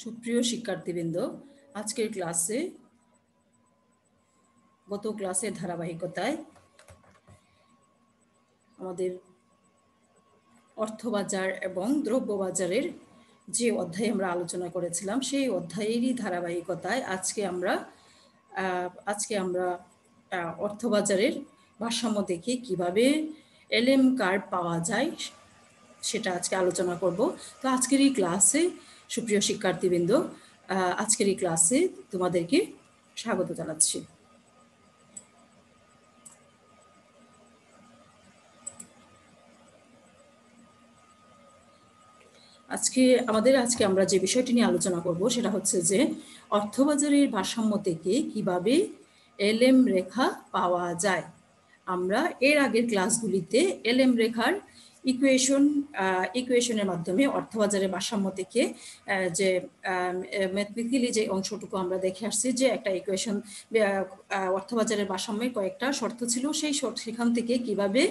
সুপ্রিয় শিক্ষার্থীবৃন্দ, আজকের ক্লাসে গত ক্লাসের ধারাবাহিকতায় আমাদের অর্থবাজার এবং দ্রব্যবাজারের যে অধ্যায়ে আমরা আলোচনা করেছিলাম সেই অধ্যায়েরই ধারাবাহিকতায় আজকে আমরা অর্থবাজারের ভারসাম্য দেখে কিভাবে এলএম কার্ভ পাওয়া যায় সেটা আজকে আলোচনা করব। তো আজকের এই ক্লাসে সুপ্রিয় শিক্ষার্থীবৃন্দ, আজকের এই ক্লাসে তোমাদেরকে স্বাগত জানাচ্ছি। আজকে আমরা যে বিষয়টি নিয়ে আলোচনা করব সেটা হচ্ছে যে অর্থবাজারের ভারসাম্য থেকে কিভাবে এলএম রেখা পাওয়া যায়। আমরা এর আগের ক্লাসগুলিতে এলএম রেখার ইকুয়েশনের মাধ্যমে অর্থবাজারের ভারসাম্য থেকে যে ম্যাথমেটিক্যালি যে অংশটুকু আমরা দেখে আসছি, যে একটা ইকুয়েশন অর্থবাজারের ভারসাম্যের কয়েকটা শর্ত ছিল, সেখান থেকে কিভাবে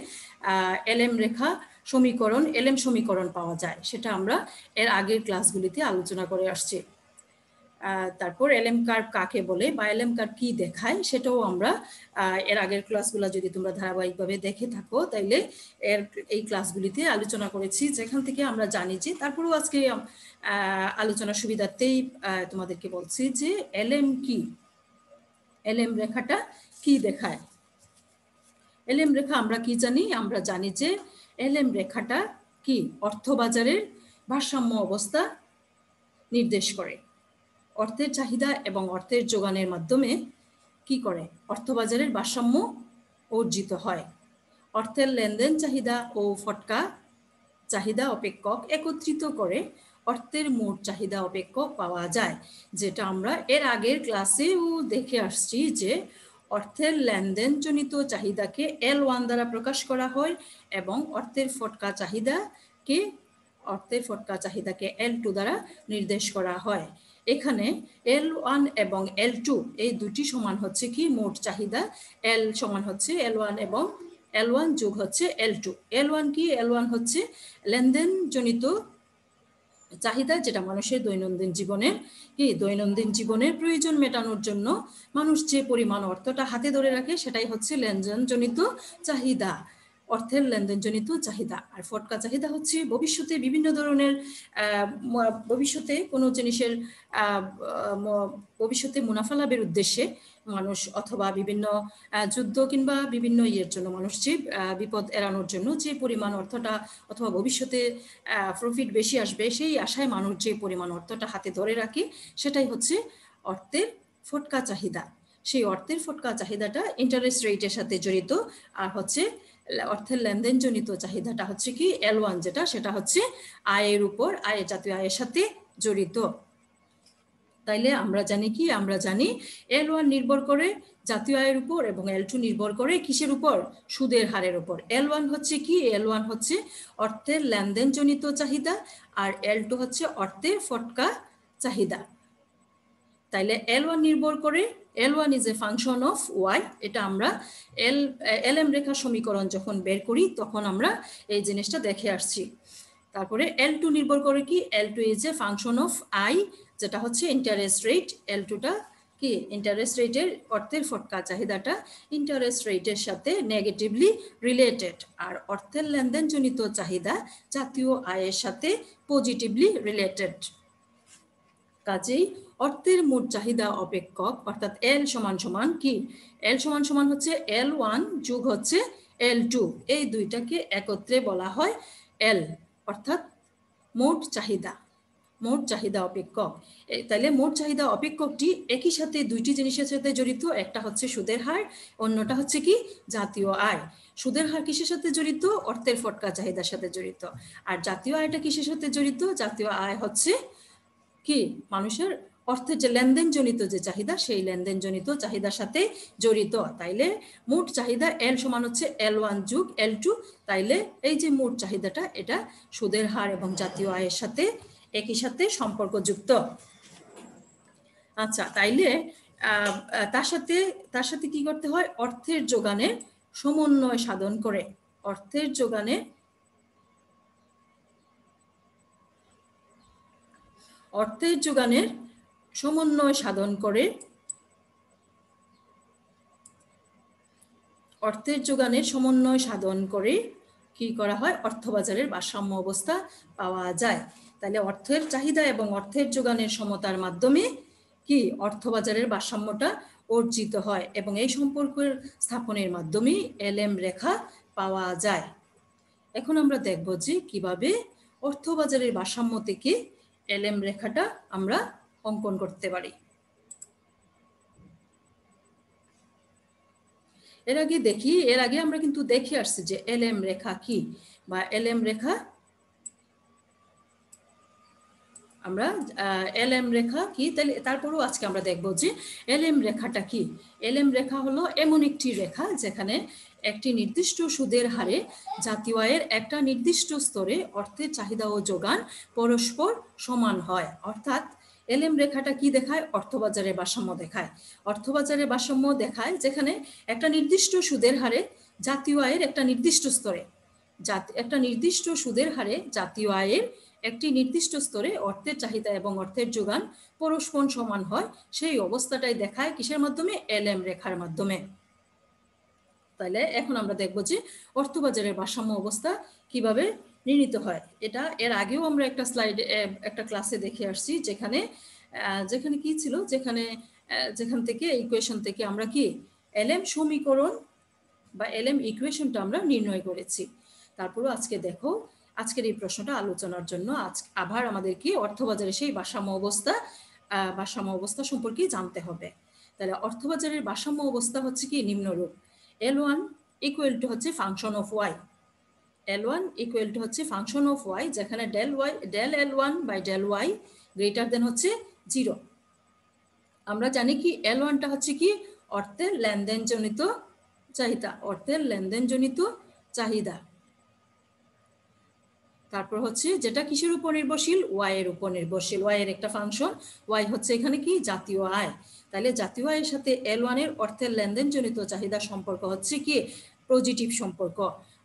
এলএম সমীকরণ পাওয়া যায় সেটা আমরা এর আগের ক্লাসগুলিতে আলোচনা করে আসছি। তারপর এলএম কার্ভ কাকে বলে বা এলএম কার্ভ কি দেখায় সেটাও আমরা এর আগের ক্লাসগুলো যদি তোমরা ধারাবাহিকভাবে দেখে থাকো তাইলে এই ক্লাসগুলিতে আলোচনা করেছি, যেখান থেকে আমরা জানি যে তারপরেও আজকে আলোচনার সুবিধার্থেই তোমাদেরকে বলছি যে এলএম কি, এলএম রেখাটা কি দেখায়। এলএম রেখা আমরা কি জানি? আমরা জানি যে এলএম রেখাটা কি অর্থবাজারের ভারসাম্য অবস্থা নির্দেশ করে। অর্থের চাহিদা এবং অর্থের যোগানের মাধ্যমে কি করে অর্থবাজারের ভারসাম্য অর্জিত হয়। অর্থের লেনদেন চাহিদা ও ফটকা চাহিদা অপেক্ষক একত্রিত করে অর্থের মোট চাহিদা অপেক্ষক পাওয়া যায়, যেটা আমরা এর আগের ক্লাসেও দেখে আসছি যে অর্থের লেনদেনজনিত চাহিদাকে L1 দ্বারা প্রকাশ করা হয় এবং অর্থের ফটকা চাহিদাকে L2 দ্বারা নির্দেশ করা হয়। এখানে L1 এবং L2 এই দুটি সমান হচ্ছে কি মোট চাহিদা, L সমান হচ্ছে L1 এবং L1 যোগ হচ্ছে L2। L1 কি? L1 হচ্ছে লেনদেনজনিত চাহিদা, যেটা মানুষের দৈনন্দিন জীবনের প্রয়োজন মেটানোর জন্য মানুষ যে পরিমাণ অর্থটা হাতে ধরে রাখে সেটাই হচ্ছে লেনদেনজনিত চাহিদা, অর্থের লেনদেনজনিত চাহিদা। আর ফটকা চাহিদা হচ্ছে ভবিষ্যতে বিভিন্ন ধরনের ভবিষ্যতে কোনো জিনিসের ভবিষ্যতে মুনাফা লাভের উদ্দেশ্যে মানুষ অথবা বিভিন্ন যুদ্ধ কিংবা বিভিন্ন জন্য মানুষ যে বিপদ এড়ানোর জন্য যে পরিমাণ অর্থটা অথবা ভবিষ্যতে প্রফিট বেশি আসবে সেই আশায় মানুষ যে পরিমাণ অর্থটা হাতে ধরে রাখে সেটাই হচ্ছে অর্থের ফটকা চাহিদা। সেই অর্থের ফটকা চাহিদাটা ইন্টারেস্ট রেটের সাথে জড়িত, আর হচ্ছে অর্থের লেনদেনজনিত চাহিদাটা হচ্ছে কি L1, সেটা হচ্ছে জাতীয় আয়ের সাথে জড়িত। তাইলে আমরা জানি কি? আমরা জানি L1 নির্ভর করে জাতীয় আয়ের উপর এবং L2 নির্ভর করে কিসের উপর? সুদের হারের উপর। L1 হচ্ছে কি? L1 হচ্ছে অর্থের লেনদেনজনিত চাহিদা আর L2 হচ্ছে অর্থের ফটকা চাহিদা। তাইলে L1 নির্ভর করে, L1 is a function of Y। এটা আমরা এলএম রেখা সমীকরণ যখন বের করি তখন আমরা এই জিনিসটা দেখে আসছি। তারপরে L2 নির্ভর করে কি? L2 is a function of I, যেটা হচ্ছে ইন্টারেস্ট রেট। L2টা কি? ইন্টারেস্ট রেটের অর্থের ফটকা চাহিদাটা ইন্টারেস্ট রেটের সাথে নেগেটিভলি রিলেটেড, আর অর্থের লেনদেনজনিত চাহিদা জাতীয় আয়ের সাথে পজিটিভলি রিলেটেড। কাজেই অর্থের মোট চাহিদা অপেক্ষক অর্থাৎ L সমান সমান কি? L সমান সমান হচ্ছে L1 যোগ হচ্ছে L2, এই দুইটাকে একত্রে বলা হয় L, অর্থাৎ মোট চাহিদা অপেক্ষক। তাহলে মোট চাহিদা অপেক্ষকটি একই সাথে দুইটি জিনিসের সাথে জড়িত, একটা হচ্ছে সুদের হার, অন্যটা হচ্ছে কি? জাতীয় আয়। সুদের হার কিসের সাথে জড়িত? অর্থের ফটকা চাহিদার সাথে জড়িত। আর জাতীয় আয়টা কিসের সাথে জড়িত? জাতীয় আয় হচ্ছে কি? মানুষের অর্থের যে লেনদেনজনিত যে চাহিদা সেই লেনদেনজনিত চাহিদার সাথে জড়িত। তাইলে মোট চাহিদা L সমান হচ্ছে L1 যোগ L2। তাইলে এই যে মোট চাহিদাটা এটা সুদের হার এবং জাতীয় আয়ের সাথে একই সাথে সম্পর্কযুক্ত। আচ্ছা, তাইলে তার সাথে কি করতে হয়? অর্থের যোগানের সমন্বয় সাধন করে, অর্থের যোগানের অর্থের যোগানের সমন্বয় সাধন করে কি করা হয়? অর্থবাজারের ভারসাম্য অবস্থা পাওয়া যায়। তাহলে অর্থের চাহিদা এবং অর্থের যোগানের সমতার মাধ্যমে কি অর্থবাজারের ভারসাম্যটা অর্জিত হয় এবং এই সম্পর্কের স্থাপনের মাধ্যমে এলএম রেখা পাওয়া যায়। এখন আমরা দেখব যে কিভাবে অর্থবাজারের ভারসাম্য থেকে এলএম রেখাটা আমরা অঙ্কন করতে পারি। এর আগে আমরা কিন্তু দেখে আসছি যে এলএম রেখা কি, বা এলএম রেখা আমরা এলএম রেখা কি, তাহলে তারপরেও আজকে আমরা দেখব যে এলএম রেখাটা কি। এলএম রেখা হলো এমন একটি রেখা যেখানে একটি নির্দিষ্ট সুদের হারে জাতীয় আয়ের একটা নির্দিষ্ট স্তরে অর্থের চাহিদা ও যোগান পরস্পর সমান হয়। অর্থাৎ এলএম রেখাটা কি দেখায়? অর্থবাজারের ভারসাম্য দেখায়। অর্থবাজারের ভারসাম্য দেখায় যেখানে একটা নির্দিষ্ট সুদের হারে জাতীয় আয়ের একটা নির্দিষ্ট স্তরে একটা নির্দিষ্ট সুদের হারে জাতীয় আয়ের একটি নির্দিষ্ট স্তরে অর্থের চাহিদা এবং অর্থের যোগান পরস্পর সমান হয়, সেই অবস্থাটাই দেখায় কিসের মাধ্যমে? এলএম রেখার মাধ্যমে। তাহলে এখন আমরা দেখব যে অর্থবাজারের ভারসাম্য অবস্থা কিভাবে নির্ণীত হয়। এটা এর আগেও আমরা একটা ক্লাসে দেখে আসছি, যেখানে কি ছিল, যেখান থেকে ইকুয়েশন থেকে আমরা কি এলএম সমীকরণ বা এলএম ইকুয়েশনটা আমরা নির্ণয় করেছি। তারপরও আজকে দেখো, আজকের এই প্রশ্নটা আলোচনার জন্য আবার আমাদেরকে অর্থবাজারের সেই ভারসাম্য অবস্থা সম্পর্কে জানতে হবে। তাহলে অর্থবাজারের ভারসাম্য অবস্থা হচ্ছে কি নিম্নরূপ। L1 ইকুয়াল টু হচ্ছে function of Y. L1 equal to হচ্ছে ফাংশন অফ ওয়াই, যেখানে del L1 by del Y greater than হচ্ছে 0। আমরা জানি কি L1টা হচ্ছে কি অর্থের লেনদেনজনিত চাহিদা। তারপর হচ্ছে যেটা কিসের উপর নির্ভরশীল? ওয়াই এর উপর নির্ভরশীল। ওয়াই এর একটা ফাংশন, ওয়াই হচ্ছে এখানে কি জাতীয় আয়। তাহলে জাতীয় আয়ের সাথে L1 এর অর্থের লেনদেনজনিত চাহিদা সম্পর্ক হচ্ছে কি পজিটিভ সম্পর্ক।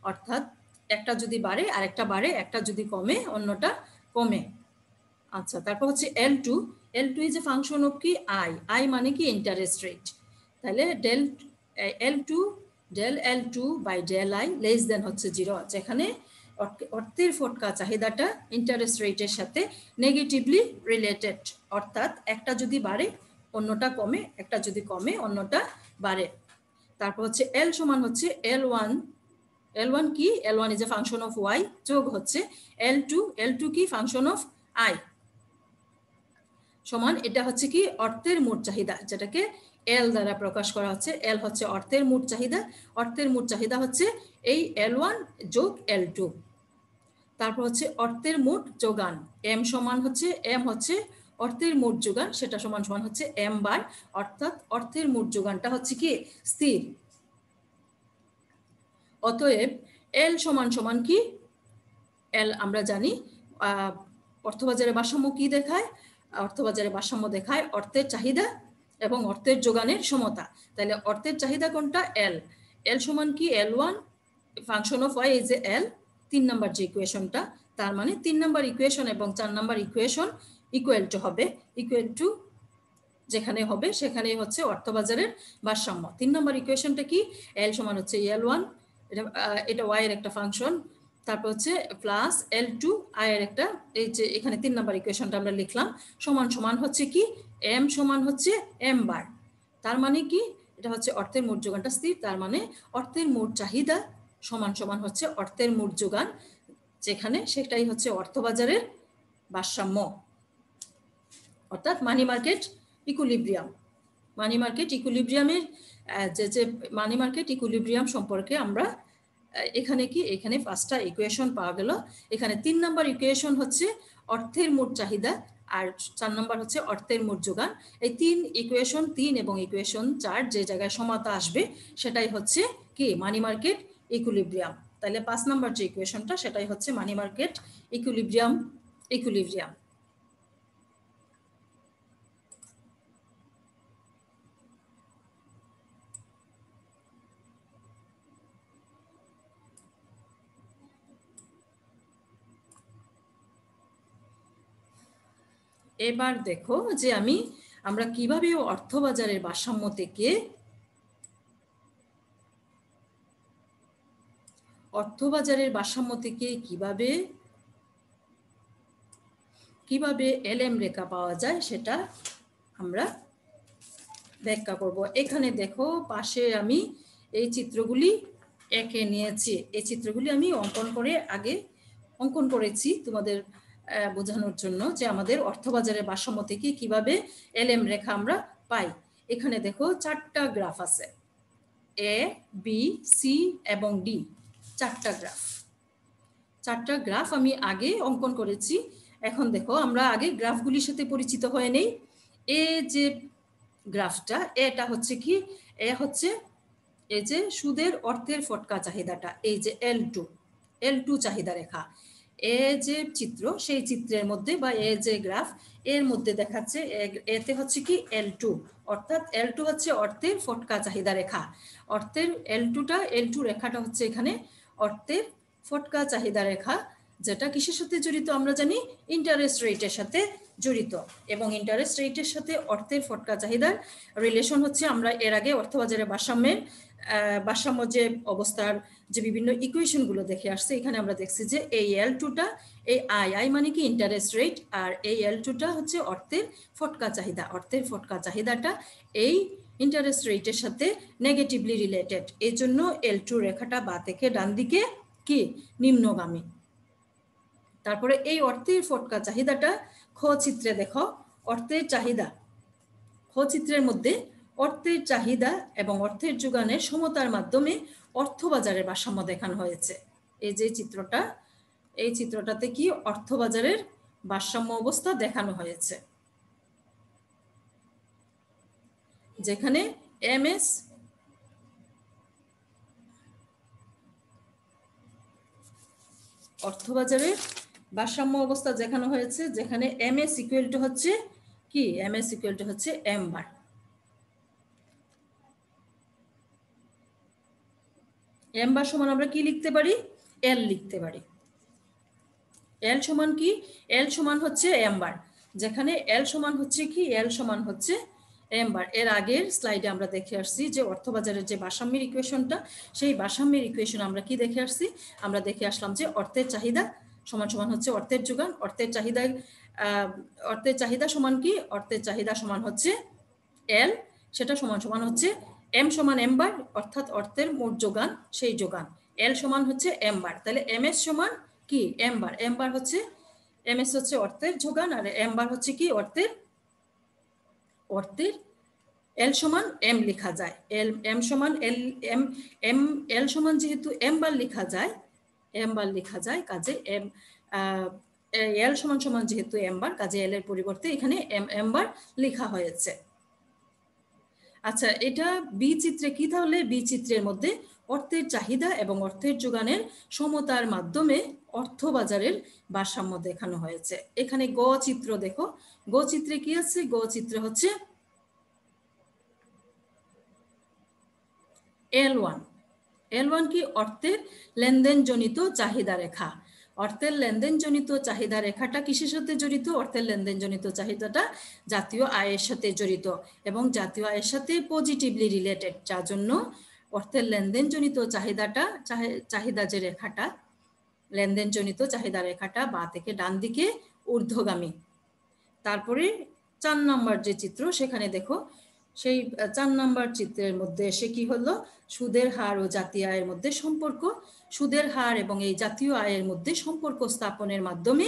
অর্থাৎ একটা যদি বাড়ে আরেকটা বাড়ে, একটা যদি কমে অন্যটা কমে। আচ্ছা, তারপর হচ্ছে L2 is a function of কি আই মানে কি ইন্টারেস্ট রেট। তাহলে del L2 by del I less than হচ্ছে 0, যেখানে অর্থের ফটকা চাহিদাটা ইন্টারেস্ট রেটের সাথে নেগেটিভলি রিলেটেড। অর্থাৎ একটা যদি বাড়ে অন্যটা কমে, একটা যদি কমে অন্যটা বাড়ে। তারপর হচ্ছে L সমান হচ্ছে L1 কি? L1 is a function of Y যোগ হচ্ছে L2 কি ফাংশন অফ আই সমান, এটা হচ্ছে কি অর্থের মোট চাহিদা, যেটাকে এল দ্বারা প্রকাশ করা হচ্ছে। এল হচ্ছে অর্থের মোট চাহিদা, অর্থের মোট চাহিদা হচ্ছে এই L1 যোগ L2। তারপর হচ্ছে অর্থের মোট যোগান, এম হচ্ছে অর্থের মোট যোগান, সেটা সমান হচ্ছে এম বার, অর্থাৎ অর্থের মোট যোগানটা হচ্ছে কি স্থির। অতএব এল সমান কি? এল আমরা জানি অর্থবাজারের ভারসাম্য কি দেখায়? অর্থবাজারের ভারসাম্য দেখায় অর্থের চাহিদা এবং অর্থের যোগানের সমতা। তাহলে অর্থের চাহিদা কোনটা? এল সমান কি? L1 function of Y is a L, 3 number যে ইকুয়েশনটা, তার মানে 3 নাম্বার ইকুয়েশন এবং 4 নাম্বার ইকুয়েশন ইকুয়াল টু যেখানে হবে সেখানেই হচ্ছে অর্থবাজারের ভারসাম্য। 3 নাম্বার ইকুয়েশনটা কি? এল সমান হচ্ছে L1, এটা ওয়াই এর একটা ফাংশন, তারপর হচ্ছে প্লাস L2 আই এর একটা, এই যে এখানে 3 নাম্বার ইকুয়েশনটা আমরা লিখলাম, সমান হচ্ছে কি এম সমান হচ্ছে এম বার। তার মানে কি এটা হচ্ছে অর্থের মোট যোগানটা স্থির, তার মানে অর্থের মোট চাহিদা সমান হচ্ছে অর্থের মোট যোগান, যেখানে সেটাই হচ্ছে অর্থবাজারের ভারসাম্য, অর্থাৎ মানি মার্কেট ইকুইলিব্রিয়ামের যে মানি মার্কেট ইকুইলিব্রিয়াম সম্পর্কে আমরা এখানে 5টা ইকুয়েশন পাওয়া গেল। এখানে 3 নাম্বার ইকুয়েশন হচ্ছে অর্থের মোট চাহিদা আর 4 নাম্বার হচ্ছে অর্থের মোট যোগান। এই 3 এবং ইকুয়েশন 4 যে জায়গায় সমতা আসবে সেটাই হচ্ছে কি মানি মার্কেট ইকুইলিব্রিয়াম। তাহলে 5 নাম্বার যে ইকুয়েশনটা সেটাই হচ্ছে মানি মার্কেট ইকুইলিব্রিয়াম। এবার দেখো যে আমরা কিভাবে অর্থবাজারের ভারসাম্য থেকে কিভাবে এলএম রেখা পাওয়া যায় সেটা আমরা ব্যাখ্যা করব। এখানে দেখো পাশে আমি এই চিত্রগুলি এঁকে নিয়েছি। এই চিত্রগুলি আমি অঙ্কন করেছি তোমাদের বোঝানোর জন্য যে আমাদের অর্থবাজারের ভারসাম্য থেকে কিভাবে এলএম রেখা আমরা পাই। এখানে দেখো 4টা গ্রাফ আছে, এ, বি, সি এবং ডি। 4টা গ্রাফ আমি আগে অঙ্কন করেছি। এখন দেখো আমরা আগে গ্রাফগুলির সাথে পরিচিত হয়ে নেই। এ যে গ্রাফটা, এটা হচ্ছে কি, এ হচ্ছে এই যে সুদের অর্থের ফটকা চাহিদাটা, এই যে L2 চাহিদা রেখা। এ যে চিত্র, সেই চিত্রের মধ্যে বা এ যে গ্রাফ, এর মধ্যে দেখাচ্ছে এতে হচ্ছে কি L2, অর্থাৎ L2 হচ্ছে অর্থের ফটকা চাহিদা রেখা। অর্থের L2 রেখাটা হচ্ছে এখানে অর্থের ফটকা চাহিদা রেখা, যেটা কিসের সাথে জড়িত আমরা জানি, ইন্টারেস্ট রেটের সাথে জড়িত। এবং ইন্টারেস্ট রেটের সাথে অর্থের ফটকা চাহিদার রিলেশন হচ্ছে আমরা এর আগে অর্থবাজারের ভারসাম্য যে অবস্থার যে বিভিন্ন ইকুয়েশনগুলো দেখে আসছে, এখানে আমরা দেখছি যে এই L2টা, এই আই মানে কি ইন্টারেস্ট রেট, আর এই L2টা হচ্ছে অর্থের ফটকা চাহিদা। অর্থের ফটকা চাহিদাটা এই ইন্টারেস্ট রেটের সাথে নেগেটিভলি রিলেটেড। এই জন্য L2 রেখাটা বাঁ থেকে ডান দিকে কি নিম্নগামী। তারপরে এই অর্থের ফটকা চাহিদাটা খ চিত্রে দেখো, অর্থের চাহিদা, খ চিত্রের মধ্যে অর্থের চাহিদা এবং অর্থের যোগানের সমতার মাধ্যমে অর্থবাজারের ভারসাম্য দেখানো হয়েছে। এই যে চিত্রটা, এই চিত্রটাতে কি অর্থবাজারের ভারসাম্য অবস্থা দেখানো হয়েছে, যেখানে এমএস অর্থবাজারের ভারসাম্য অবস্থা দেখানো হয়েছে, যেখানে এমএস ইকুয়াল টু হচ্ছে কি, এমএস ইকুয়াল টু হচ্ছে এম বার। এম বার সমান আমরা কি লিখতে পারি, এল লিখতে পারি। এল সমান কি, এল সমান হচ্ছে এম বার, যেখানে এল সমান হচ্ছে কি, এল সমান হচ্ছে এম বার। এর আগের স্লাইডে আমরা দেখে আসছি যে অর্থবাজারের যে ভারসাম্যের ইকুয়েশনটা, সেই ভারসাম্যের ইকুয়েশন আমরা কি দেখে আসছি, আমরা দেখে আসলাম যে অর্থের চাহিদা সমান সমান হচ্ছে অর্থের যোগান। অর্থের চাহিদা সমান কি, অর্থের চাহিদা সমান হচ্ছে এল, সেটা সমান সমান হচ্ছে এম সমান এম বার, অর্থাৎ অর্থের মোট যোগান, সেই যোগান। এল সমান হচ্ছে এম বার, তাহলে এম এস সমান কি এম বার। এম বার হচ্ছে, এম এস হচ্ছে অর্থের যোগান, আর এম বার হচ্ছে কি অর্থের এল সমান এম লেখা যায়। এম সমান এল সমান যেহেতু এম বার লেখা যায়, কাজে এল সমান সমান যেহেতু এম বার, কাজে এল এর পরিবর্তে এখানে এম বার লেখা হয়েছে। আচ্ছা, এটা বি চিত্রে কি, তাহলে বি চিত্রের মধ্যে অর্থের চাহিদা এবং অর্থের যোগানের সমতার মাধ্যমে অর্থবাজারের ভারসাম্য দেখানো হয়েছে। এখানে গ চিত্র দেখো, গ চিত্রে কি আছে, গ চিত্রে হচ্ছে L1 কি অর্থের লেনদেনজনিত চাহিদা রেখা। অর্থের লেনদেনজনিত চাহিদা রেখাটা কিসের সাথে জড়িত, অর্থের লেনদেনজনিত চাহিদাটা জাতীয় আয়ের সাথে জড়িত এবং জাতীয় আয়ের সাথে পজিটিভলি রিলেটেড, যার জন্য অর্থের লেনদেনজনিত চাহিদা যে রেখাটা, লেনদেনজনিত চাহিদা রেখাটা বাঁ থেকে ডান দিকে ঊর্ধ্বগামী। তারপরে 4 নম্বর যে চিত্র, সেখানে দেখো সেই 4 নম্বর চিত্রের মধ্যে এসে কি হলো, সুদের হার ও জাতীয় আয়ের মধ্যে সম্পর্ক, সুদের হার এবং এই জাতীয় আয়ের মধ্যে সম্পর্ক স্থাপনের মাধ্যমে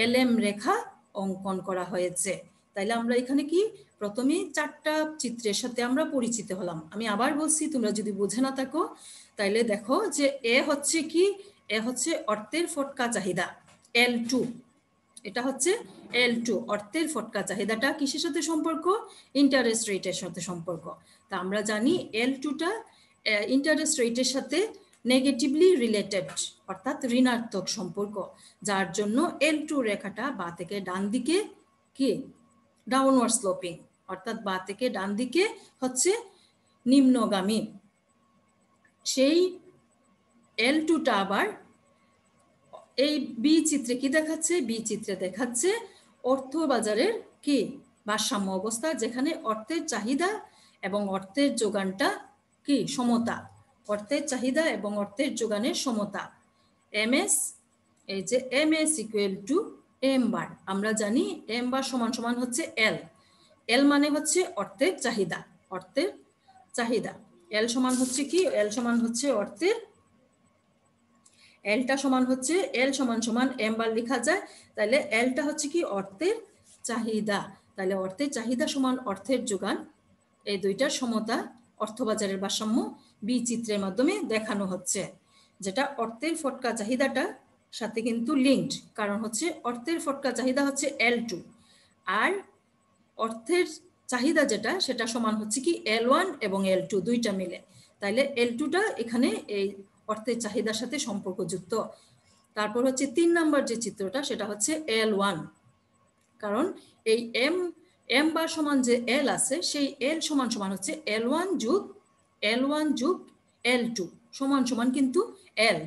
এলএম রেখা অঙ্কন করা হয়েছে। তাইলে আমরা এখানে কি প্রথমে 4টা চিত্রের সাথে আমরা পরিচিত হলাম। আমি আবার বলছি, তোমরা যদি বুঝে না থাকো তাইলে দেখো যে এ হচ্ছে কি, এ হচ্ছে অর্থের ফটকা চাহিদা L2, এটা হচ্ছে L2, অর্থের ফটকা চাহিদাটা কিসের সাথে সম্পর্ক, ইন্টারেস্ট রেটের সাথে সম্পর্ক। তা আমরা জানি L2টা ইন্টারেস্ট রেটের সাথে নেগেটিভলি রিলেটেড, অর্থাৎ ঋণাত্মক সম্পর্ক, যার জন্য L2 রেখাটা বাঁ থেকে ডান দিকে কি ডাউনওয়ার্ড স্লোপিং, অর্থাৎ বাঁ থেকে ডান দিকে হচ্ছে নিম্নগামী। সেই L2টা আবার এই বি চিত্রে কি দেখাচ্ছে, বি চিত্রে দেখাচ্ছে অর্থ বাজারের কি ভারসাম্য অবস্থা, যেখানে অর্থের চাহিদা এবং অর্থের যোগানটা কি সমতা, অর্থের চাহিদা এবং অর্থের যোগানের সমতা। এমএস, এই যে এমএস ইকুয়াল টু এম বার, আমরা জানি এম বার সমান সমান হচ্ছে এল। এল মানে হচ্ছে অর্থের চাহিদা, অর্থের চাহিদা। এল সমান হচ্ছে কি, এল সমান হচ্ছে অর্থের, এলটা সমান হচ্ছে এল সমান সমান এম বার লেখা যায়, তাহলে এলটা হচ্ছে কি অর্থের চাহিদা, তাহলে অর্থের চাহিদা সমান অর্থের যোগান, এই দুইটার সমতা অর্থবাজারের ভারসাম্য বি চিত্রের মাধ্যমে দেখানো হচ্ছে, যেটা অর্থের ফটকা চাহিদাটা সাথে কিন্তু লিঙ্কড, কারণ হচ্ছে অর্থের ফটকা চাহিদা হচ্ছে L2 আর অর্থের চাহিদা যেটা সেটা সমান হচ্ছে কি L1 এবং L2 দুইটা মিলে, তাইলে L2টা এখানে এই অর্থের চাহিদার সাথে সম্পর্কযুক্ত। তারপর হচ্ছে 3 নাম্বার যে চিত্রটা সেটা হচ্ছে L1, কারণ এই এম বার সমান যে এল আছে সেই এল সমান সমান হচ্ছে L1 যোগ L2 সমান সমান কিন্তু এল,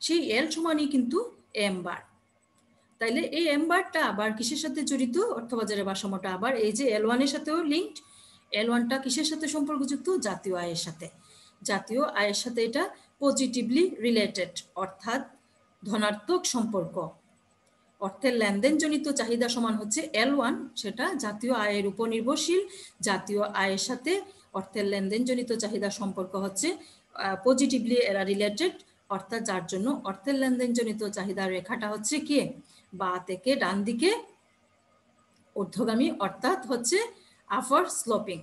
সেই এল সমানই কিন্তু এম বার। তাইলে এই এম বারটা আবার কিসের সাথে জড়িত, অর্থবাজারের ভারসাম্যটা আবার এই যে L1 এর সাথেও লিঙ্কড। L1টা কিসের সাথে সম্পর্কযুক্ত, জাতীয় আয়ের সাথে, জাতীয় আয়ের সাথে এটা পজিটিভলি রিলেটেড, অর্থাৎ ধনাত্মক সম্পর্ক। অর্থের লেনদেনজনিত চাহিদা সমান হচ্ছে L1, সেটা জাতীয় আয়ের উপর নির্ভরশীল, জাতীয় আয়ের সাথে অর্থের লেনদেনজনিত চাহিদা সম্পর্ক হচ্ছে পজিটিভলি এরা রিলেটেড, অর্থাৎ যার জন্য অর্থের লেনদেনজনিত চাহিদার রেখাটা হচ্ছে কি বা থেকে ডান দিকে ঊর্ধ্বগামী, অর্থাৎ হচ্ছে আপার স্লোপিং।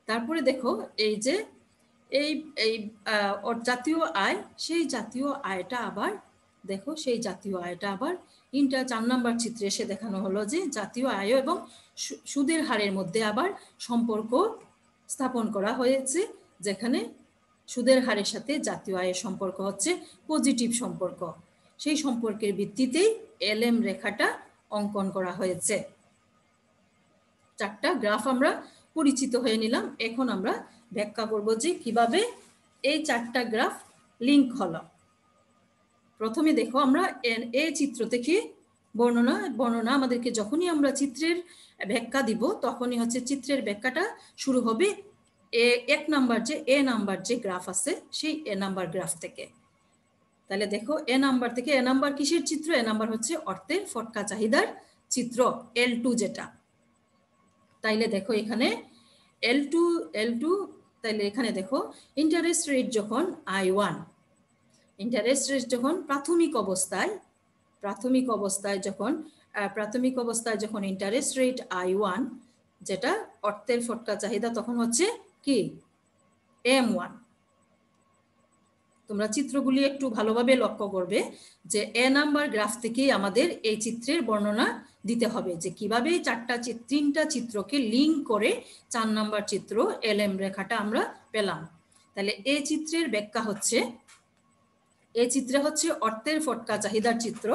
তারপরে দেখো এই যে এই এই জাতীয় আয়, সেই জাতীয় আয়টা আবার দেখো, সেই জাতীয় আয়টা আবার 4 নাম্বার চিত্রে এসে দেখানো হলো যে জাতীয় আয় এবং সুদের হারের মধ্যে আবার সম্পর্ক স্থাপন করা হয়েছে, যেখানে সুদের হারের সাথে জাতীয় আয়ের সম্পর্ক হচ্ছে পজিটিভ সম্পর্ক, সেই সম্পর্কের ভিত্তিতেই এলএম রেখাটা অঙ্কন করা হয়েছে। 4টা গ্রাফ আমরা পরিচিত হয়ে নিলাম, এখন আমরা ব্যাখ্যা করব যে কিভাবে এই 4টা গ্রাফ লিঙ্ক হলো। প্রথমে দেখো আমরা এই চিত্র থেকে বর্ণনা আমাদেরকে যখনই আমরা চিত্রের ব্যাখ্যা দিব তখনই হচ্ছে চিত্রের ব্যাখ্যাটা শুরু হবে এক নাম্বার যে এ নাম্বার যে গ্রাফ আছে সেই এ নাম্বার গ্রাফ থেকে। তাহলে দেখো এ নাম্বার থেকে, এ নাম্বার কিসের চিত্র, এ নাম্বার হচ্ছে অর্থের ফটকা চাহিদার চিত্র L2 যেটা। তাইলে দেখো এখানে L2, তাইলে এখানে দেখো ইন্টারেস্ট রেট যখন I1, ইন্টারেস্ট রেট যখন প্রাথমিক অবস্থায় যখন ইন্টারেস্ট রেট I1 যেটা অর্থের ফটকা চাহিদা তখন হচ্ছে কি M1। তোমরা চিত্রগুলি একটু ভালোভাবে লক্ষ্য করবে যে এ নাম্বার গ্রাফ থেকেই আমাদের এই চিত্রের বর্ণনা দিতে হবে, যে কিভাবে 3টা চিত্রকে লিঙ্ক করে 4 নাম্বার চিত্র এলএম রেখাটা আমরা পেলাম। তাহলে এই চিত্রের ব্যাখ্যা হচ্ছে, এই চিত্রে হচ্ছে অর্থের ফটকা চাহিদার চিত্র,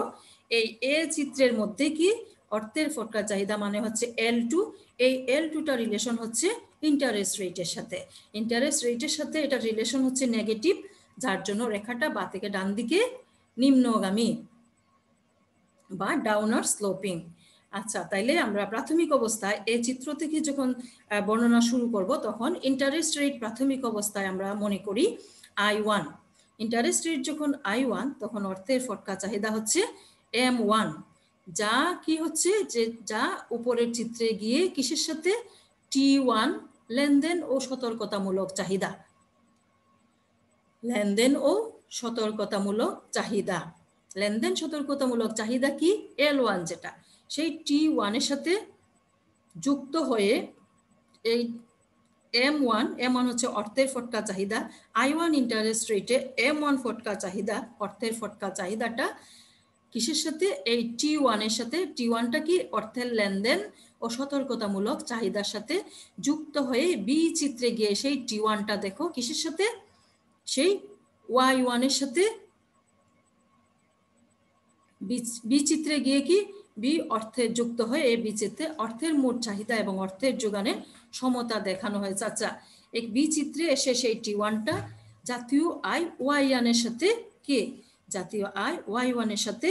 এই এ চিত্রের মধ্যে কি অর্থের ফটকা চাহিদা মানে হচ্ছে L2, এই L2টা রিলেশন হচ্ছে ইন্টারেস্ট রেটের সাথে, ইন্টারেস্ট রেটের সাথে এটা রিলেশন হচ্ছে নেগেটিভ, যার জন্য রেখাটা বা থেকে ডান দিকে নিম্নগামী বা ডাউনার স্লোপিং। আচ্ছা, তাইলে আমরা প্রাথমিক অবস্থায় এই চিত্র থেকে যখন বর্ণনা শুরু করব তখন ইন্টারেস্ট রেট প্রাথমিক অবস্থায় আমরা মনে করি I1, ইন্টারেস্ট রেট যখন I1 তখন অর্থের ফটকা চাহিদা হচ্ছে M1, যা কি হচ্ছে যে যা উপরের চিত্রে গিয়ে কিসের সাথে T1 লেনদেন ও সতর্কতামূলক চাহিদা, লেনদেন ও সতর্কতামূলক চাহিদা, লেনদেন সতর্কতামূলক চাহিদা কি L1 যেটা সেই T1 এর সাথে যুক্ত হয়ে এই M1 হচ্ছে অর্থের ফটকা চাহিদা, I1 ইন্টারেস্ট রেটে M1 ফটকা চাহিদা, অর্থের ফটকা চাহিদাটা কিসের সাথে এই T1 এর সাথে, T1টা কি অর্থের লেনদেন ও সতর্কতামূলক চাহিদার সাথে যুক্ত হয়ে বি চিত্রে গিয়ে সেই T1টা দেখো কিসের সাথে, সেই Y1 এর সাথে, বি চিত্রে গিয়ে কি বি অর্থের যুক্ত হয়ে এই বি চিত্রে অর্থের মোট চাহিদা এবং অর্থের যোগানের সমতা দেখানো হয়েছে। আচ্ছা, এই বি চিত্রে এসে সেই T1টা জাতীয় আয় Y1 এর সাথে কি জাতীয় আয় Y1 এর সাথে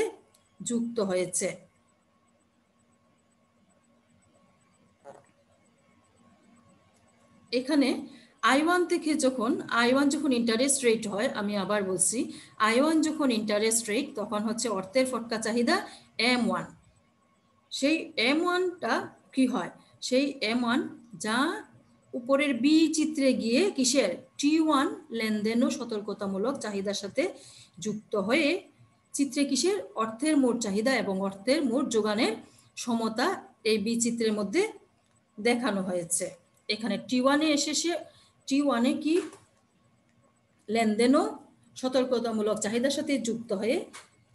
যুক্ত হয়েছে। এখানে I1 থেকে যখন I1 যখন ইন্টারেস্ট রেট হয়, আমি আবার বলছি, I1 যখন ইন্টারেস্ট রেট তখন হচ্ছে অর্থের ফটকা চাহিদা M1। সেই M1টা কি হয়, সেই M1 যা উপরের বি চিত্রে গিয়ে কিসের T1 লেনদেন ও সতর্কতামূলক চাহিদার সাথে যুক্ত হয়ে চিত্রে কিসের অর্থের মোট চাহিদা এবং অর্থের মোট যোগানের সমতা এই বি চিত্রের মধ্যে দেখানো হয়েছে। এখানে T1-এ এসেছে, T1-এ কি লেনদেন ও সতর্কতামূলক চাহিদার সাথে যুক্ত হয়ে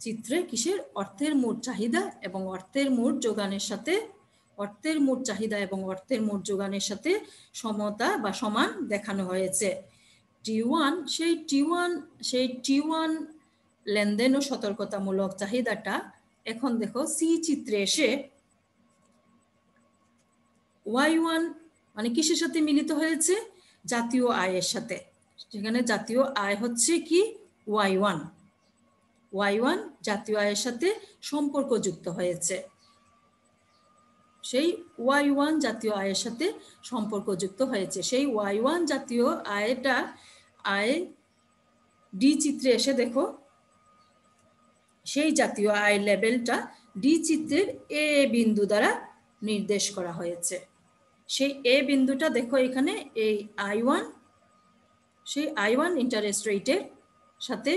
চিত্রে কিসের অর্থের মোট চাহিদা এবং অর্থের মোট যোগানের সাথে অর্থের মোট চাহিদা এবং অর্থের মোট যোগানের সাথে সমতা বা সমান দেখানো হয়েছে। T1 সেই T1 লেনদেন ও সতর্কতামূলক চাহিদাটা এখন দেখো সি চিত্রে এসে Y1 মানে কিসের সাথে মিলিত হয়েছে, জাতীয় আয়ের সাথে। সেখানে জাতীয় আয় হচ্ছে কি Y1 জাতীয় আয়ের সাথে সম্পর্কযুক্ত হয়েছে। সেই Y1 জাতীয় আয়ের সাথে সম্পর্কযুক্ত হয়েছে। সেই Y1 জাতীয় আয় ডি চিত্রে এসে দেখো সেই জাতীয় আয় লেভেলটা ডি চিত্রের এ বিন্দু দ্বারা নির্দেশ করা হয়েছে। সেই এ বিন্দুটা দেখো এখানে এই I1, সেই I1 ইন্টারেস্ট রেটের সাথে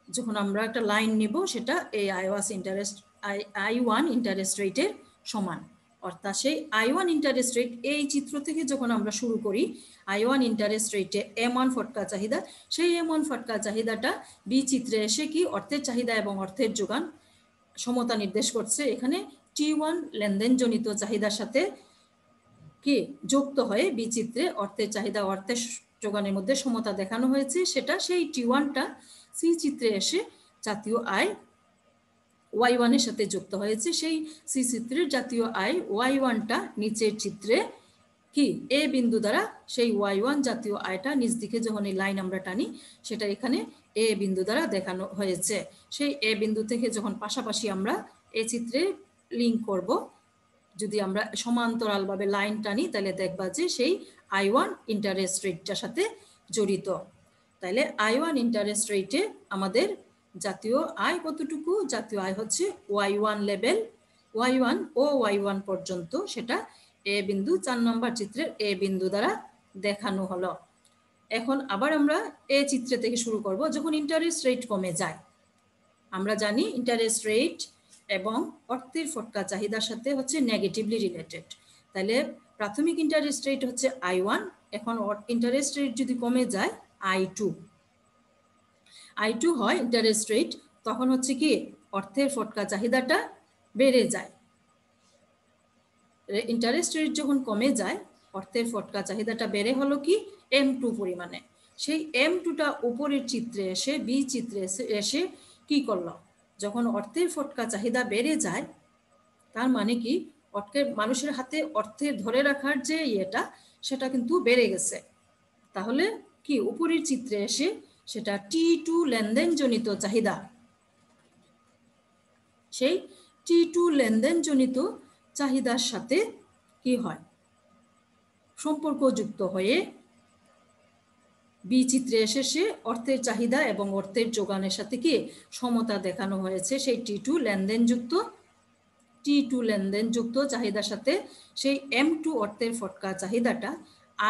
যখন আমরা একটা লাইন নিব সেটা এই I1 ইন্টারেস্ট রেটের সমান। অর্থাৎ সেই I1 ইন্টারেস্ট রেট এই চিত্র থেকে যখন আমরা শুরু করি, I1 ইন্টারেস্ট রেটে M1 ফটকা চাহিদা, সেই M1 ফটকা চাহিদাটা বি চিত্রে এসে কি অর্থের চাহিদা এবং অর্থের যোগান সমতা নির্দেশ করছে। এখানে T1 লেনদেনজনিত চাহিদার সাথে কি যুক্ত হয়ে বি চিত্রে অর্থের চাহিদা অর্থের যোগানের মধ্যে সমতা দেখানো হয়েছে। সেটা সেই T1টা সি চিত্রে এসে জাতীয় আয় Y1-এর সাথে যুক্ত হয়েছে। সেই সি চিত্রের জাতীয় আয় Y1টা নিচের চিত্রে কি এ বিন্দু দ্বারা সেই Y1 জাতীয় আয়টা নিচ দিকে যখন এই লাইন আমরা টানি সেটা এখানে এ বিন্দু দ্বারা দেখানো হয়েছে। সেই এ বিন্দু থেকে যখন পাশাপাশি আমরা এ চিত্রে লিঙ্ক করব, যদি আমরা সমান্তরালভাবে লাইন টানি তাহলে দেখবা যে সেই I1 ইন্টারেস্ট রেটটার সাথে জড়িত। তাহলে I1 ইন্টারেস্ট রেটে আমাদের জাতীয় আয় কতটুকু, জাতীয় আয় হচ্ছে Y1 লেভেল, Y1 ও Y1 পর্যন্ত, সেটা এ বিন্দু 4 নম্বর চিত্রের এ বিন্দু দ্বারা দেখানো হলো। এখন আবার আমরা এ চিত্র থেকে শুরু করব। যখন ইন্টারেস্ট রেট কমে যায়, আমরা জানি ইন্টারেস্ট রেট এবং অর্থের ফটকা চাহিদার সাথে হচ্ছে নেগেটিভলি রিলেটেড। তাহলে প্রাথমিক ইন্টারেস্ট রেট হচ্ছে I1, এখন ইন্টারেস্ট রেট যদি কমে যায় I2 হয় ইন্টারেস্ট রেট, তখন হচ্ছে কি অর্থের ফটকা চাহিদাটা বেড়ে যায়। ইন্টারেস্ট রেট যখন কমে যায় অর্থের ফটকা চাহিদাটা বেড়ে হলো কি M2 পরিমাণে। সেই M2টা উপরের চিত্রে এসে বি চিত্রে এসে কি করলো, যখন অর্থের ফটকা চাহিদা বেড়ে যায় তার মানে কি মানুষের হাতে অর্থের ধরে রাখার যে ইয়েটা সেটা কিন্তু বেড়ে গেছে। তাহলে কি উপরের চিত্রে এসে সেটা T2 লেনদেনজনিত চাহিদা, সেই T2 লেনদেনজনিত চাহিদার সাথে কি হয় সম্পর্কযুক্ত হয়ে বি চিত্রে এসে অর্থের চাহিদা এবং অর্থের যোগানের সাথে কি সমতা দেখানো হয়েছে। সেই T2 লেনদেনযুক্ত চাহিদার সাথে সেই M2 অর্থের ফটকা চাহিদাটা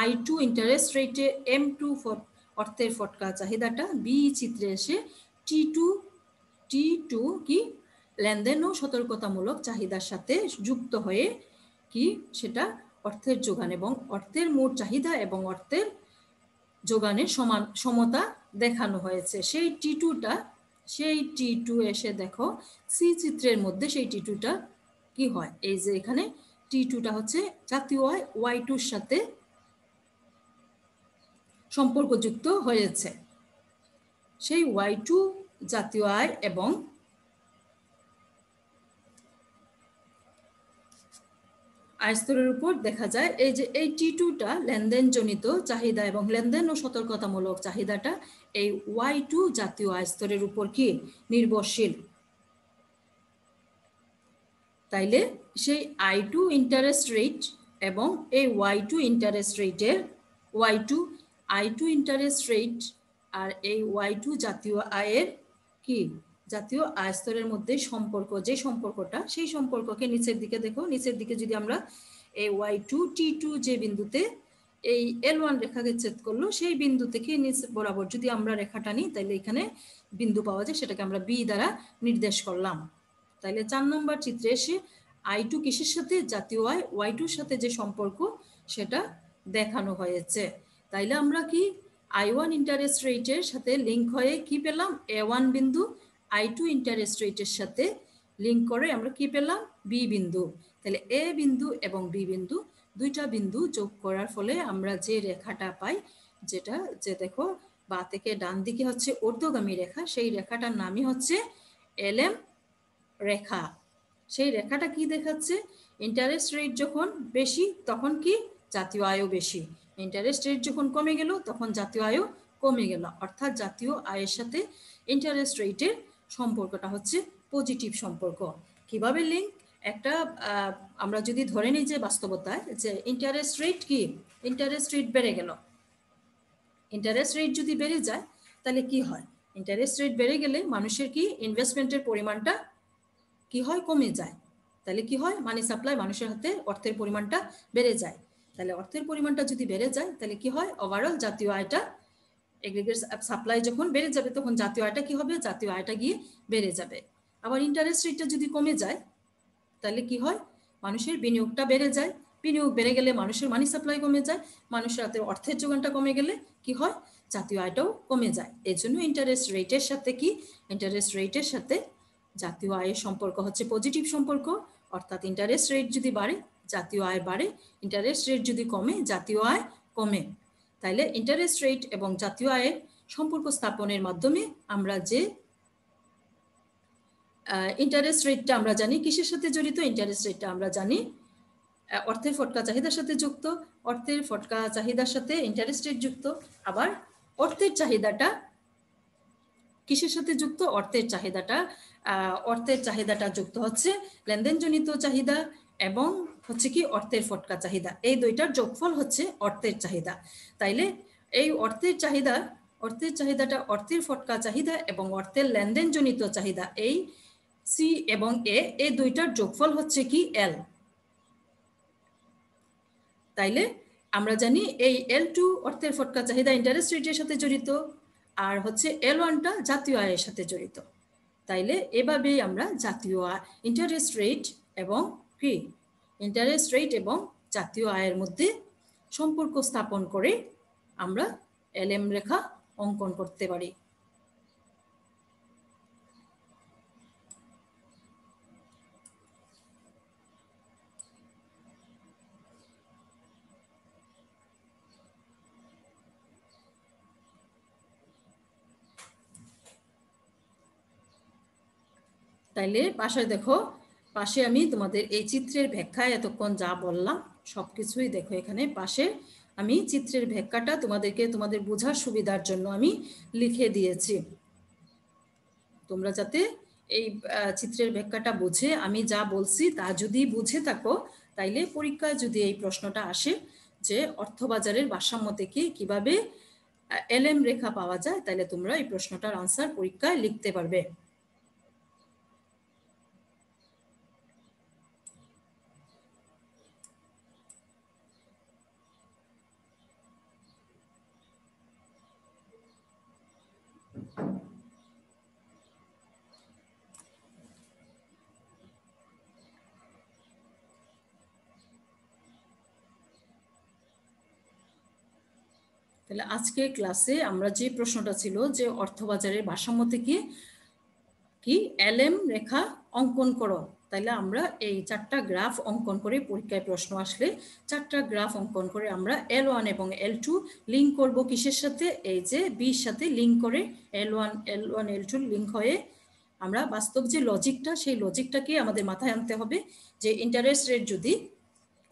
I2 ইন্টারেস্ট রেটে M2 অর্থের ফটকা চাহিদাটা বি চিত্রে এসে T2 কি লেনদেন ও সতর্কতামূলক চাহিদার সাথে যুক্ত হয়ে কি সেটা অর্থের যোগান এবং অর্থের মোট চাহিদা এবং অর্থের যোগানের সমতা দেখানো হয়েছে। সেই T2 এসে দেখো সি চিত্রের মধ্যে সেই T2টা কি হয়, এই যে এখানে T2টা হচ্ছে জাতীয় আয় Y2-র সাথে সম্পর্কযুক্ত হয়েছে। সেই Y2 জাতীয় আয় এবং আয় স্তরের উপর দেখা যায় এই যে এই T2টা লেনদেনজনিত চাহিদা এবং লেনদেন ও সতর্কতামূলক চাহিদাটা এই Y2 জাতীয় আয় স্তরের উপর কি নির্ভরশীল। তাইলে সেই I2 ইন্টারেস্ট রেট এবং এই Y2 ইন্টারেস্ট রেটের I2 ইন্টারেস্ট রেট আর এই Y2 জাতীয় আয়ের কি জাতীয় আয় স্তরের মধ্যে সম্পর্ক, যে সম্পর্কটা সেই সম্পর্ককে নিচের দিকে দেখো, নিচের দিকে যদি আমরা এই Y2 T2 যে বিন্দুতে এই L1 রেখাকে ছেদ করলো সেই বিন্দু থেকে নিচ বরাবর যদি আমরা রেখাটা নিই তাহলে এখানে বিন্দু পাওয়া যায়, সেটাকে আমরা B দ্বারা নির্দেশ করলাম। তাহলে 4 নম্বর চিত্রে এসে I2 কিসের সাথে জাতীয় আয় Y2 এর সাথে যে সম্পর্ক সেটা দেখানো হয়েছে। তাইলে আমরা কি I1 ইন্টারেস্ট রেটের সাথে লিঙ্ক হয়ে কি পেলাম, A1 বিন্দু I2 ইন্টারেস্ট রেটের সাথে লিঙ্ক করে আমরা কি পেলাম, B বিন্দু। তাহলে A বিন্দু এবং B বিন্দু দুইটা বিন্দু যোগ করার ফলে আমরা যে রেখাটা পাই, যেটা যে দেখো বা থেকে ডান দিকে হচ্ছে ঊর্ধ্বগামী রেখা, সেই রেখাটার নামই হচ্ছে LM রেখা। সেই রেখাটা কি দেখাচ্ছে, ইন্টারেস্ট রেট যখন বেশি তখন কি জাতীয় আয়ও বেশি, ইন্টারেস্ট রেট যখন কমে গেল তখন জাতীয় আয়ও কমে গেল, অর্থাৎ জাতীয় আয়ের সাথে ইন্টারেস্ট রেটের সম্পর্কটা হচ্ছে পজিটিভ সম্পর্ক। কিভাবে লিঙ্ক, একটা আমরা যদি ধরে নিই যে বাস্তবতায় যে ইন্টারেস্ট রেট কি, ইন্টারেস্ট রেট বেড়ে গেল, ইন্টারেস্ট রেট যদি বেড়ে যায় তাহলে কি হয়, ইন্টারেস্ট রেট বেড়ে গেলে মানুষের কি ইনভেস্টমেন্টের পরিমাণটা কি হয়, কমে যায়। তাহলে কি হয়, মানি সাপ্লাই, মানুষের হাতে অর্থের পরিমাণটা বেড়ে যায়। তাহলে অর্থের পরিমাণটা যদি বেড়ে যায় তাহলে কি হয়, ওভারঅল জাতীয় আয়টা, এগ্রিগেট সাপ্লাই যখন বেড়ে যাবে তখন জাতীয় আয়টা কি হবে, জাতীয় আয়টা গিয়ে বেড়ে যাবে। আবার ইন্টারেস্ট রেটটা যদি কমে যায় তাহলে কি হয়, মানুষের বিনিয়োগটা বেড়ে যায়, বিনিয়োগ বেড়ে গেলে মানুষের মানি সাপ্লাই কমে যায়, মানুষের হাতে অর্থের যোগানটা কমে গেলে কি হয়, জাতীয় আয়টাও কমে যায়। এই জন্য ইন্টারেস্ট রেটের সাথে কি, ইন্টারেস্ট রেটের সাথে জাতীয় আয়ের সম্পর্ক হচ্ছে পজিটিভ সম্পর্ক, অর্থাৎ ইন্টারেস্ট রেট যদি বাড়ে জাতীয় আয় বাড়ে, ইন্টারেস্ট রেট যদি কমে জাতীয় আয় কমে। তাইলে ইন্টারেস্ট রেট এবং জাতীয় আয়ের সম্পর্ক স্থাপনের মাধ্যমে আমরা যে ইন্টারেস্ট রেটটা আমরা জানি কিসের সাথে জড়িত, ইন্টারেস্ট রেটটা আমরা জানি অর্থের ফটকা চাহিদার সাথে যুক্ত, অর্থের ফটকা চাহিদার সাথে ইন্টারেস্ট রেট যুক্ত। আবার অর্থের চাহিদাটা কিসের সাথে যুক্ত, অর্থের চাহিদাটা যুক্ত হচ্ছে লেনদেনজনিত চাহিদা এবং হচ্ছে কি অর্থের ফটকা চাহিদা, এই দুইটার যোগফল হচ্ছে অর্থের চাহিদা। তাইলে এই অর্থের চাহিদাটা অর্থের ফটকা চাহিদা এবং অর্থের লেনদেনজনিত চাহিদা, এই সি এবং এ, এই দুইটার যোগফল হচ্ছে কি এল। তাইলে আমরা জানি এই L2 অর্থের ফটকা চাহিদা ইন্টারেস্ট রেটের সাথে জড়িত, আর হচ্ছে L1টা জাতীয় আয়ের সাথে জড়িত। তাইলে এভাবেই আমরা জাতীয় ইন্টারেস্ট রেট এবং কি ইন্টারেস্ট রেট এবং জাতীয় আয়ের মধ্যে সম্পর্ক স্থাপন করে আমরা LM রেখা অঙ্কন করতে পারি। তাইলে পাশে দেখো, পাশে আমি তোমাদের এই চিত্রের ব্যাখ্যায় এতক্ষণ যা বললাম সব কিছুই দেখো এখানে পাশে আমি চিত্রের ব্যাখ্যাটা তোমাদেরকে তোমাদের বোঝার সুবিধার জন্য আমি লিখে দিয়েছি। তোমরা যাতে এই চিত্রের ব্যাখ্যাটা বুঝে আমি যা বলছি তা যদি বুঝে থাকো তাইলে পরীক্ষায় যদি এই প্রশ্নটা আসে যে অর্থবাজারের ভারসাম্য থেকে কিভাবে LM রেখা পাওয়া যায়, তাহলে তোমরা এই প্রশ্নটার আনসার পরীক্ষায় লিখতে পারবে। তাহলে আজকের ক্লাসে আমরা যে প্রশ্নটা ছিল যে অর্থবাজারের ভারসাম্য থেকে কি LM রেখা অঙ্কন করো, তাহলে আমরা এই 4টা গ্রাফ অঙ্কন করে পরীক্ষায় প্রশ্ন আসলে 4টা গ্রাফ অঙ্কন করে আমরা L1 এবং L2 লিঙ্ক করব কিসের সাথে, এই যে Bর সাথে লিঙ্ক করে L1 L2 লিঙ্ক হয়ে আমরা বাস্তব যে লজিকটা সেই লজিকটাকে আমাদের মাথায় আনতে হবে যে ইন্টারেস্ট রেট যদি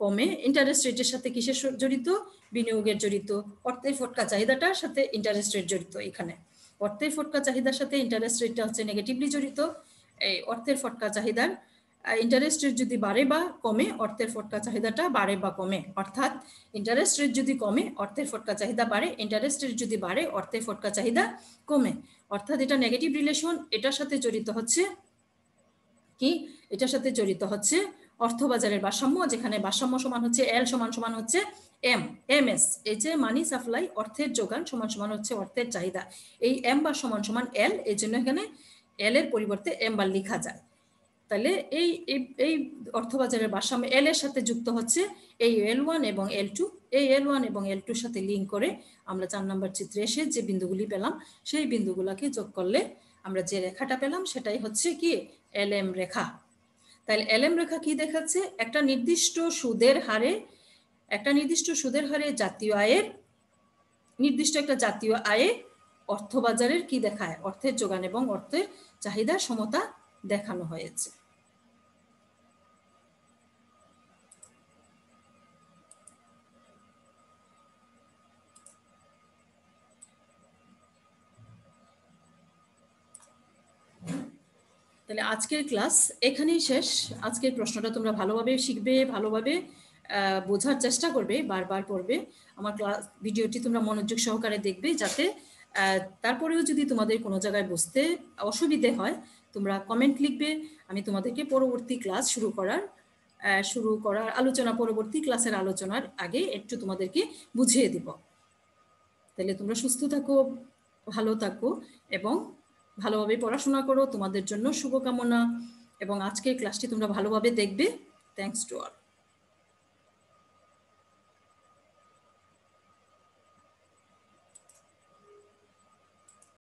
কমে, ইন্টারেস্ট রেটের সাথে কিসের জড়িত, বিনিয়োগের জড়িত, অর্থের ফটকা চাহিদাটার সাথে ইন্টারেস্ট রেট জড়িত। এখানে অর্থের ফটকা চাহিদার সাথে ইন্টারেস্ট রেটটা হচ্ছে নেগেটিভলি জড়িত, এই অর্থের ফটকা চাহিদার ইন্টারেস্ট রেট যদি বাড়ে বা কমে অর্থের ফটকা চাহিদাটা বাড়ে বা কমে, অর্থাৎ ইন্টারেস্ট রেট যদি কমে অর্থের ফটকা চাহিদা বাড়ে, ইন্টারেস্ট রেট যদি বাড়ে অর্থের ফটকা চাহিদা কমে। অর্থাৎ এটা নেগেটিভ রিলেশন। এটার সাথে জড়িত হচ্ছে কি, এটার সাথে জড়িত হচ্ছে অর্থবাজারের ভারসাম্য, যেখানে ভারসাম্য সমান হচ্ছে এল সমান সমান হচ্ছে এম এস। এই যে মানি সাপ্লাই, অর্থের যোগান সমান সমান হচ্ছে অর্থের চাহিদা। এই এম বার সমান সমান এল, এই জন্য এখানে এল এর পরিবর্তে এম বার লেখা যায়। তাহলে এই এই অর্থবাজারের ভারসাম্য এল এর সাথে যুক্ত হচ্ছে এই L1 এবং L2। এই L1 এবং L2 সাথে লিঙ্ক করে আমরা 4 নম্বর চিত্রে এসে যে বিন্দুগুলি পেলাম সেই বিন্দুগুলোকে যোগ করলে আমরা যে রেখাটা পেলাম সেটাই হচ্ছে কি LM রেখা। তাহলে LM রেখা কি দেখাচ্ছে, একটা নির্দিষ্ট সুদের হারে জাতীয় আয়ের, নির্দিষ্ট একটা জাতীয় আয়ে অর্থবাজারের কি দেখায়, অর্থের যোগান এবং অর্থের চাহিদার সমতা দেখানো হয়েছে। তাহলে আজকের ক্লাস এখানেই শেষ। আজকের প্রশ্নটা তোমরা ভালোভাবে শিখবে, ভালোভাবে বোঝার চেষ্টা করবে, বারবার পড়বে। আমার ক্লাস ভিডিওটি তোমরা মনোযোগ সহকারে দেখবে, যাতে তারপরেও যদি তোমাদের কোনো জায়গায় বুঝতে অসুবিধে হয় তোমরা কমেন্ট লিখবে। আমি তোমাদেরকে পরবর্তী ক্লাস শুরু করার আলোচনা, পরবর্তী ক্লাসের আলোচনার আগে একটু তোমাদেরকে বুঝিয়ে দিব। তাহলে তোমরা সুস্থ থাকো, ভালো থাকো এবং ভালোভাবে পড়াশোনা করো। তোমাদের জন্য শুভকামনা এবং আজকের ক্লাসটি তোমরা ভালোভাবে দেখবে। Thanks to all.